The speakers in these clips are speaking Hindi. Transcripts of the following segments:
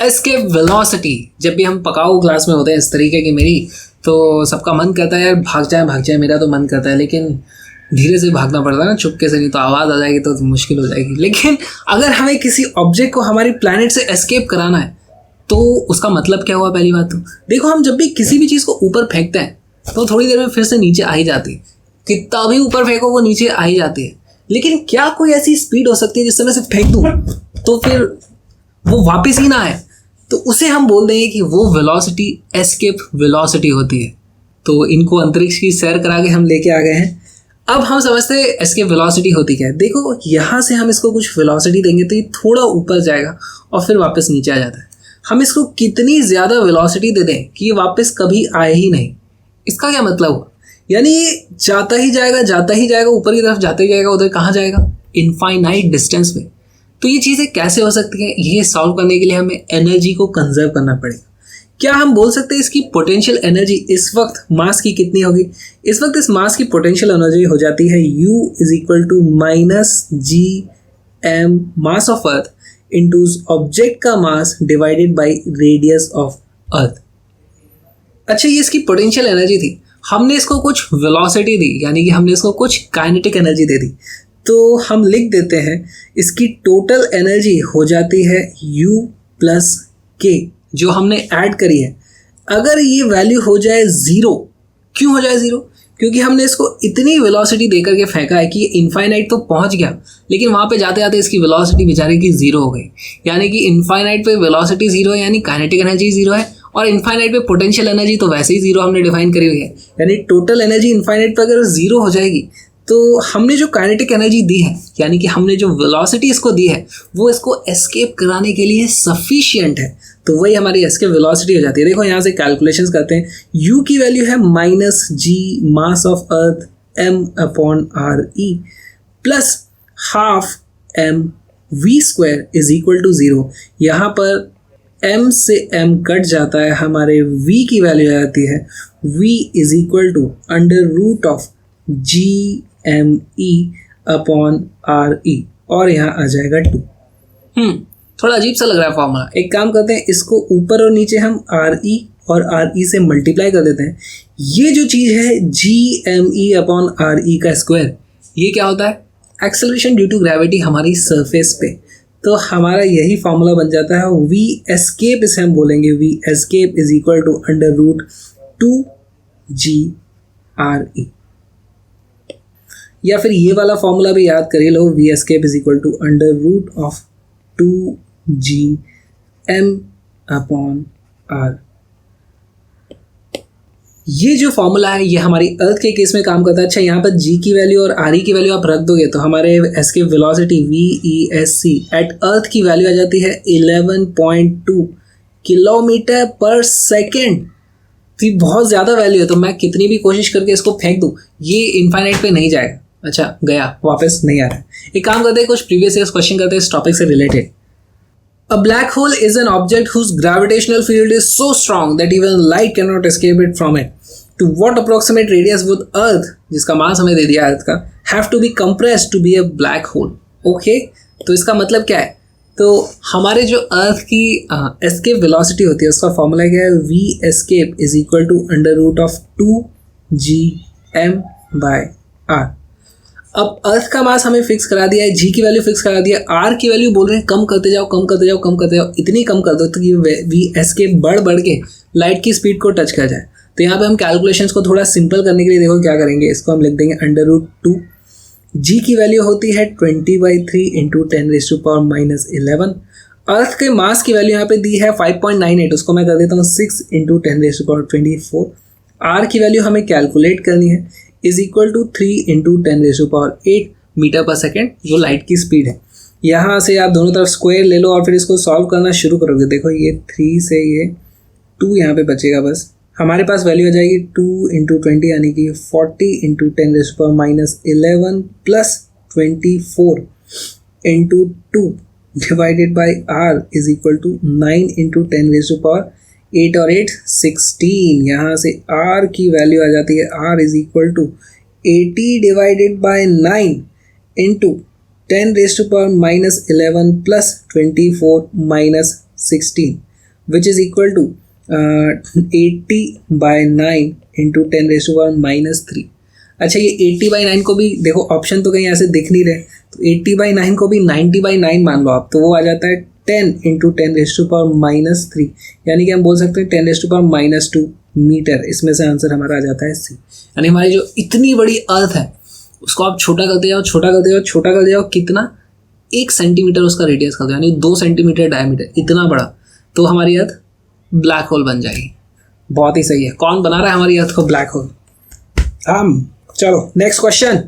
Escape velocity. जब भी हम पकाऊ क्लास में होते हैं इस तरीके की मेरी, तो सबका मन करता है यार भाग जाए, मेरा तो मन करता है, लेकिन धीरे से भागना पड़ता है ना, चुपके से, नहीं तो आवाज़ आ जाएगी तो मुश्किल हो जाएगी। लेकिन अगर हमें किसी ऑब्जेक्ट को हमारी प्लैनेट से एस्केप कराना है तो उसका मतलब क्या हुआ? पहली बात तो देखो, हम जब भी किसी भी चीज़ को ऊपर फेंकते हैं तो थोड़ी देर में फिर से नीचे आ ही जाती है। कितना भी ऊपर फेंको वो नीचे आ ही जाती है। लेकिन क्या कोई ऐसी स्पीड हो सकती है जिससे मैं सिर्फ फेंक दूँ तो फिर वो वापस ही ना आए? तो उसे हम बोल देंगे कि वो वेलोसिटी एस्केप वेलोसिटी होती है। तो इनको अंतरिक्ष की सैर करा के हम लेके आ गए हैं। अब हम समझते हैं एस्केप वेलोसिटी होती क्या है। देखो, यहाँ से हम इसको कुछ वेलोसिटी देंगे तो ये थोड़ा ऊपर जाएगा और फिर वापस नीचे आ जाता है। हम इसको कितनी ज़्यादा वेलोसिटी दे दें कि ये वापस कभी आए ही नहीं, इसका क्या मतलब हुआ? यानी ये जाता ही जाएगा ऊपर की तरफ, जाता ही जाएगा, उधर कहाँ जाएगा? इनफाइनाइट डिस्टेंस में। तो ये चीज़ें कैसे हो सकती हैं? ये सॉल्व करने के लिए हमें एनर्जी को कंजर्व करना पड़ेगा। क्या हम बोल सकते हैं इसकी पोटेंशियल एनर्जी इस वक्त मास की कितनी होगी? इस वक्त इस मास की पोटेंशियल एनर्जी हो जाती है U = -g_m mass of earth into object का mass divided by radius of earth. अच्छा, ये इसकी पोटेंशियल एनर्जी थी। हमने इसको कुछ वेलोसिटी दी, यानी कि हमने इसको कुछ काइनेटिक एनर्जी दे दी। तो हम लिख देते हैं इसकी टोटल एनर्जी हो जाती है U + K, जो हमने ऐड करी है। अगर ये वैल्यू हो जाए 0, क्यों हो जाए 0? क्योंकि हमने इसको इतनी वेलोसिटी दे करके फेंका है कि ये इनफाइनाइट तो पहुंच गया, लेकिन वहाँ पे जाते जाते इसकी वेलोसिटी बेचारे की 0 हो गई। यानी कि इनफाइनाइट पे वेलोसिटी 0 है, यानी काइनेटिक एनर्जी 0 है, और इनफाइनाइट पे पोटेंशियल एनर्जी तो वैसे ही 0 हमने डिफाइन करी हुई है। यानी टोटल एनर्जी इनफाइनाइट पे अगर 0 हो जाएगी तो हमने जो काइनेटिक एनर्जी दी है, यानी कि हमने जो वेलोसिटी इसको दी है, वो इसको एस्केप कराने के लिए सफिशिएंट है। तो वही हमारी एस्केप वेलोसिटी हो जाती है। देखो, यहाँ से कैलकुलेशंस करते हैं। U की वैल्यू है -g mass of earth m/re plus ½ mv² = 0। यहाँ पर m से m कट जाता है, हमारे v की वैल्यू आ जाती है v = √gme/re और यहाँ आ जाएगा 2। थोड़ा अजीब सा लग रहा है फॉर्मूला। एक काम करते हैं, इसको ऊपर और नीचे हम re और re से मल्टीप्लाई कर देते हैं। ये जो चीज़ है gme/re का स्क्वायर, ये क्या होता है? एक्सेलरेशन ड्यू टू ग्रेविटी हमारी सरफेस पे। तो हमारा यही फॉर्मूला बन जाता है v एस्केप, इसे हम बोलेंगे v एस्केप = √2gre। या फिर ये वाला फॉर्मूला भी याद करिए लो, v एस्केप = √2gm/r। ये जो फॉर्मूला है ये हमारी अर्थ के केस में काम करता है। अच्छा, यहाँ पर g की वैल्यू और re की वैल्यू आप रख दोगे तो हमारे एस्केप वेलोसिटी VESC एट अर्थ की वैल्यू आ जाती है 11.2 किलोमीटर पर सेकेंड। तो ये बहुत ज़्यादा वैल्यू है। तो मैं कितनी भी कोशिश करके इसको फेंक दूँ, ये इनफाइनाइट पे नहीं जाएगा। अच्छा, गया, वापस नहीं आ रहा है। एक काम करते हैं, कुछ प्रीवियस ईयर्स क्वेश्चन करते हैं इस टॉपिक से related. A black hole is an object whose gravitational field is so strong that even light cannot escape it from it. To what approximate radius would Earth, जिसका मास हमें दे दिया अर्थ का, have to be compressed to be a black hole? Okay, तो इसका मतलब क्या है? तो हमारे जो अर्थ की एस्केप वेलोसिटी होती है उसका फॉर्मूला क्या है? v escape = √2gm/r। अब अर्थ का मास हमें फिक्स करा दिया है, जी की वैल्यू फिक्स करा दिया, आर की वैल्यू बोल रहे हैं कम करते जाओ, इतनी कम कर दो तो कि वी एस्केप बढ़ के लाइट की स्पीड को टच कर जाए। तो यहाँ पे हम कैलकुलेशंस को थोड़ा सिंपल करने के लिए देखो क्या करेंगे, इसको हम लिख देंगे √2। जी की वैल्यू होती है 20/3 × 10⁻⁻11। अर्थ के मास की वैल्यू यहाँ पे दी है 5.98, उसको मैं कर देता हूँ 6 × 10⁻24। आर की वैल्यू हमें कैलकुलेट करनी है = 3 × 10⁸ मीटर पर सेकेंड, जो लाइट की स्पीड है। यहाँ से आप दोनों तरफ स्क्वायर ले लो और फिर इसको सॉल्व करना शुरू करोगे। देखो, ये 3 से ये 2 यहाँ पे बचेगा, बस हमारे पास वैल्यू आ जाएगी 2 × 20 यानी कि 40 × 10⁻11 प्लस 24 × 2 डिवाइडेड बाई r = 9 × 10⁸ 8 और 8 16। यहाँ से r की वैल्यू आ जाती है r = 80 divided by 9 into 10⁻11 plus 24 - 16। Which is equal to 80/9 into 10⁻⁻3। अच्छा, ये 80/9 को भी देखो, ऑप्शन तो कहीं ऐसे दिख नहीं रहे, तो 80/9 को भी 90/9 मान लो आप, तो वो आ जाता है 10 इंटू 10⁻⁻3, यानी कि हम बोल सकते हैं 10⁻2 मीटर। इसमें से आंसर हमारा आ जाता है सी। यानी हमारी जो इतनी बड़ी अर्थ है उसको आप छोटा करते जाओ, छोटा करते जाओ, छोटा करते जाओ, कितना, 1 सेंटीमीटर उसका रेडियस कर दो, यानी 2 सेंटीमीटर डायमीटर, इतना बड़ा, तो हमारी अर्थ ब्लैक होल बन जाएगी। बहुत ही सही है। कौन बना रहा है हमारी अर्थ को ब्लैक होल? हम। चलो next question.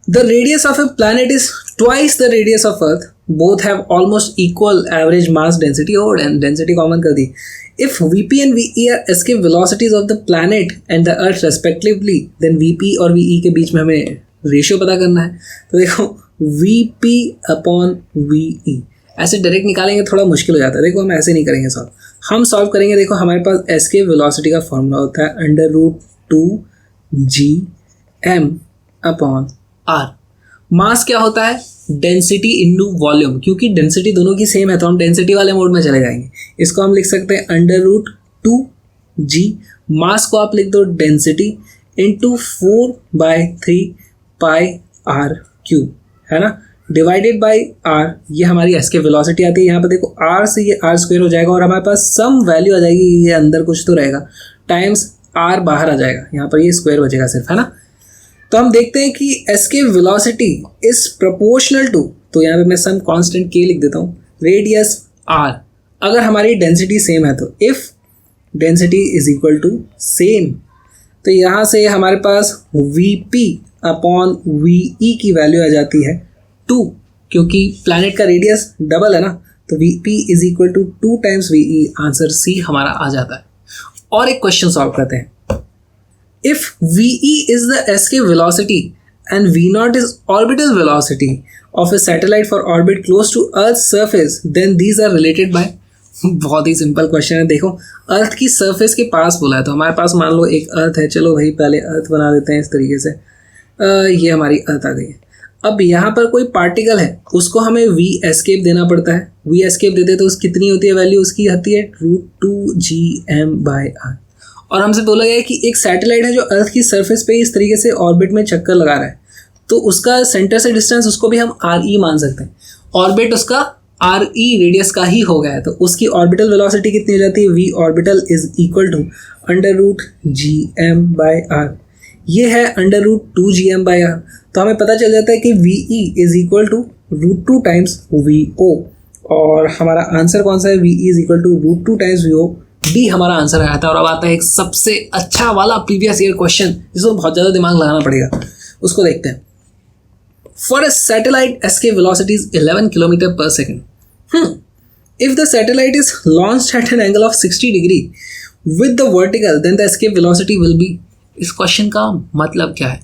The radius of a planet is twice the radius of Earth. Both have almost equal average mass density और density common कर दी. If VP and VE are escape velocities of the planet and the Earth respectively, then VP और VE के बीच में हमें रेशियो पता करना है। तो देखो VP upon VE ऐसे डायरेक्ट निकालेंगे थोड़ा मुश्किल हो जाता है। देखो हम ऐसे नहीं करेंगे सॉल्व, हम सॉल्व करेंगे। देखो हमारे पास एस्केप वेलोसिटी का फॉर्मूला होता है √2gm अपॉन आर। मास क्या होता है? डेंसिटी इनटू वॉल्यूम, क्योंकि डेंसिटी दोनों की सेम है तो हम डेंसिटी वाले मोड में चले जाएंगे। इसको हम लिख सकते हैं √2g, मास को आप लिख दो डेंसिटी इंटू 4/3 πr3, है ना, डिवाइडेड बाई आर। ये हमारी एस्केप वेलोसिटी आती है। यहाँ पर देखो आर से ये आर स्क्वायर हो जाएगा और हमारे पास सम वैल्यू आ जाएगी, ये अंदर कुछ तो रहेगा, टाइम्स आर बाहर आ जाएगा, यहाँ पर ये स्क्वायर बचेगा सिर्फ, है ना। तो हम देखते हैं कि escape velocity is proportional to, तो यहाँ पे मैं सम कांस्टेंट के लिख देता हूँ, रेडियस आर। अगर हमारी डेंसिटी सेम है तो if density is equal to same, तो यहाँ से हमारे पास Vp अपॉन Ve की वैल्यू आ जाती है 2, क्योंकि प्लैनेट का रेडियस डबल है ना, तो Vp is equal to 2 times Ve। Answer C हमारा आ जाता है। और एक क्वेश्चन सॉल्व करते हैं। If Ve is the escape velocity and V0 is orbital velocity of a satellite for orbit close to Earth's surface, then these are related by। बहुत ही सिंपल क्वेश्चन है। देखो अर्थ की सरफेस के पास बोला है, तो हमारे पास मान लो एक अर्थ है, चलो भाई पहले अर्थ बना देते हैं इस तरीके से। ये हमारी अर्थ आ गई है। अब यहाँ पर कोई पार्टिकल है, उसको हमें V एस्केप देना पड़ता है। V एस्केप देते तो कितनी होती है वैल्यू उसकी, आती है √2gm/r। और हमसे बोला गया है कि एक सैटेलाइट है जो अर्थ की सरफेस पे इस तरीके से ऑर्बिट में चक्कर लगा रहा है, तो उसका सेंटर से डिस्टेंस उसको भी हम RE मान सकते हैं। ऑर्बिट उसका RE रेडियस का ही हो गया है, तो उसकी ऑर्बिटल वेलोसिटी कितनी हो जाती है? V orbital is equal to √gm/r। ये है √2gm/r। तो हमें पता चल जाता है कि VE is equal to √2 times VO। और हमारा आंसर कौन सा है? VE is equal to √2 times VO। D हमारा आंसर आया था। और अब आता है एक सबसे अच्छा वाला प्रीवियस ईयर क्वेश्चन, जिसको बहुत ज़्यादा दिमाग लगाना पड़ेगा, उसको देखते हैं। For a satellite escape velocity is 11 kilometre per second. If the satellite is launched at an angle of 60 degree with the vertical, then the escape velocity will be. इस क्वेश्चन का मतलब क्या है?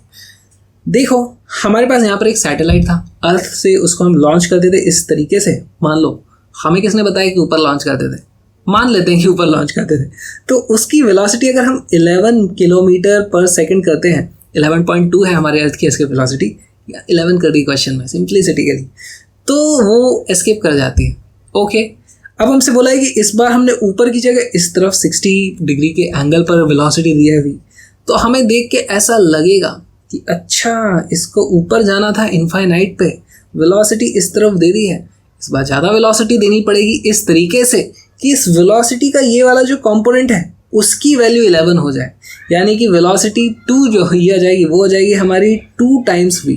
देखो हमारे पास यहाँ पर एक सैटेलाइट था, अर्थ से उसको हम लॉन्च करते थे इस तरीके से। मान लो हमें किसने बताया कि ऊपर लॉन्च करते थे, मान लेते हैं कि ऊपर लॉन्च करते थे, तो उसकी वेलोसिटी अगर हम 11 किलोमीटर पर सेकंड करते हैं, 11.2 है हमारे अर्थ की एस्केप वेलोसिटी, या 11 कर दी क्वेश्चन में सिंप्लिसिटी के लिए, तो वो एस्केप कर जाती है। ओके, अब हमसे बोला है कि इस बार हमने ऊपर की जगह इस तरफ 60 डिग्री के एंगल पर वेलोसिटी दी है V, तो हमें देख के ऐसा लगेगा कि अच्छा इसको ऊपर जाना था इनफाइनाइट पे, वेलोसिटी इस तरफ दे दी है, इस बार ज़्यादा वेलोसिटी देनी पड़ेगी इस तरीके से कि इस वेलोसिटी का ये वाला जो कंपोनेंट है उसकी वैल्यू 11 हो जाए, यानी कि वेलोसिटी 2 जो ये आ जाएगी वो हो जाएगी हमारी 2 टाइम्स V।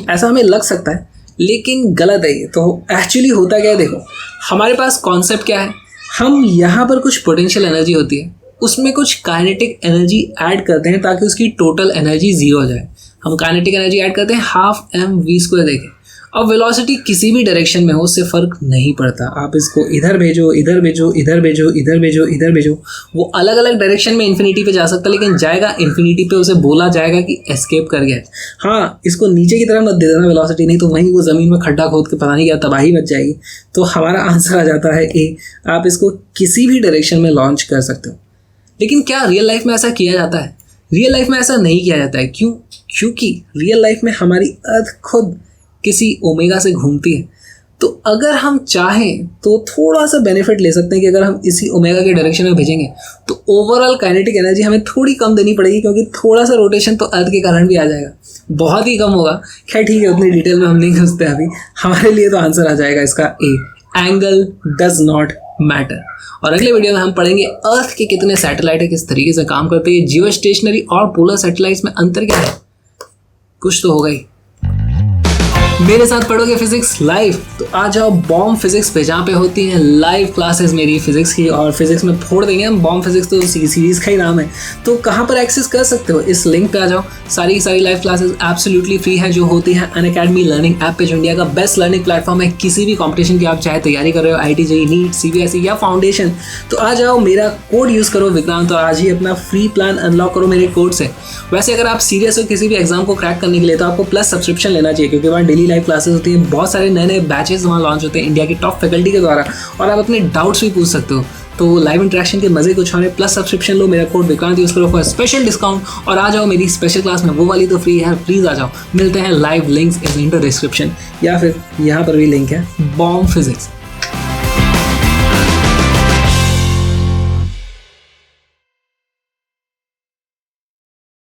ऐसा हमें लग सकता है लेकिन गलत है ये। तो एक्चुअली होता क्या है, देखो हमारे पास कॉन्सेप्ट क्या है, हम यहाँ पर कुछ पोटेंशियल एनर्जी होती है, उसमें कुछ काइनेटिक एनर्जी ऐड करते हैं ताकि उसकी टोटल एनर्जी 0 हो जाए। हम काइनेटिक एनर्जी ऐड करते हैं 12 mv²। देखें अब वेलोसिटी किसी भी डायरेक्शन में हो उससे फ़र्क नहीं पड़ता, आप इसको इधर भेजो, इधर भेजो, इधर भेजो, इधर भेजो, इधर भेजो, वो अलग अलग डायरेक्शन में इन्फिनिटी पे जा सकता है, लेकिन जाएगा इन्फिनिटी पे, उसे बोला जाएगा कि एस्केप कर गया। हाँ, इसको नीचे की तरफ मत दे देना वेलोसिटी, नहीं तो वहीं वो ज़मीन में खड्डा खोद के पता नहीं क्या तबाही मच जाएगी। तो हमारा आंसर आ जाता है ए, आप इसको किसी भी डायरेक्शन में लॉन्च कर सकते हो। लेकिन क्या रियल लाइफ में ऐसा किया जाता है? रियल लाइफ में ऐसा नहीं किया जाता है। क्यों? क्योंकि रियल लाइफ में हमारी अर्थ खुद किसी ओमेगा से घूमती है। तो अगर हम चाहें तो थोड़ा सा बेनिफिट ले सकते हैं कि अगर हम इसी ओमेगा के डायरेक्शन में भेजेंगे तो ओवरऑल काइनेटिक एनर्जी हमें थोड़ी कम देनी पड़ेगी, क्योंकि थोड़ा सा रोटेशन तो अर्थ के कारण भी आ जाएगा, बहुत ही कम होगा। खैर ठीक है, उतनी डिटेल में हम नहीं घुसते अभी। हमारे लिए तो आंसर आ जाएगा इसका ए, एंगल डज नॉट मैटर। और अगले वीडियो में हम पढ़ेंगे अर्थ के कितने सैटेलाइट है, किस तरीके से काम करते हैं, जियो स्टेशनरी और पोलर सैटेलाइट्स में अंतर क्या है, कुछ तो होगा ही। मेरे साथ पढ़ोगे फिजिक्स लाइव, तो आ जाओ बॉम्ब फिजिक्स पे, जहाँ पे होती हैं लाइव क्लासेस मेरी फिजिक्स की, और फिजिक्स में फोड़ देंगे हम। बॉम्ब फिजिक्स तो सीरीज का ही नाम है। तो कहाँ पर एक्सेस कर सकते हो, इस लिंक पे आ जाओ। सारी की सारी लाइव क्लासेस एब्सोल्युटली फ्री है, जो होती हैं अनअकैडमी लर्निंग ऐप पे, जो इंडिया का बेस्ट लर्निंग प्लेटफॉर्म है। किसी भी कॉम्पिटिशन की आप चाहे तैयारी कर रहे हो, IIT JEE नीट CBSE या फाउंडेशन, तो आ जाओ, मेरा कोड यूज़ करो विक्रांत, और आज ही अपना फ्री प्लान अनलॉक करो मेरे कोड से। वैसे अगर आप सीरियस हो किसी भी एग्जाम को क्रैक करने के लिए, तो आपको प्लस सब्सक्रिप्शन लेना चाहिए, क्योंकि वहाँ डेली लाइव क्लासेस होती हैं, बहुत सारे नए नए बैचेस वहाँ लॉन्च होते हैं इंडिया की टॉप फैकल्टी के द्वारा, और आप अपने डाउट्स भी पूछ सकते हो। तो लाइव इंटरेक्शन के मजे कुछ होने, प्लस सब्सक्रिप्शन लो, मेरा कोड विक्रांत यूज़ करो फॉर स्पेशल डिस्काउंट, और आ जाओ मेरी स्पेशल क्लास में। वो वाली तो फ्री है, प्लीज़ आ जाओ। मिलते हैं, live links is in the description, या फिर यहाँ पर भी लिंक है, बॉम्ब फिजिक्स।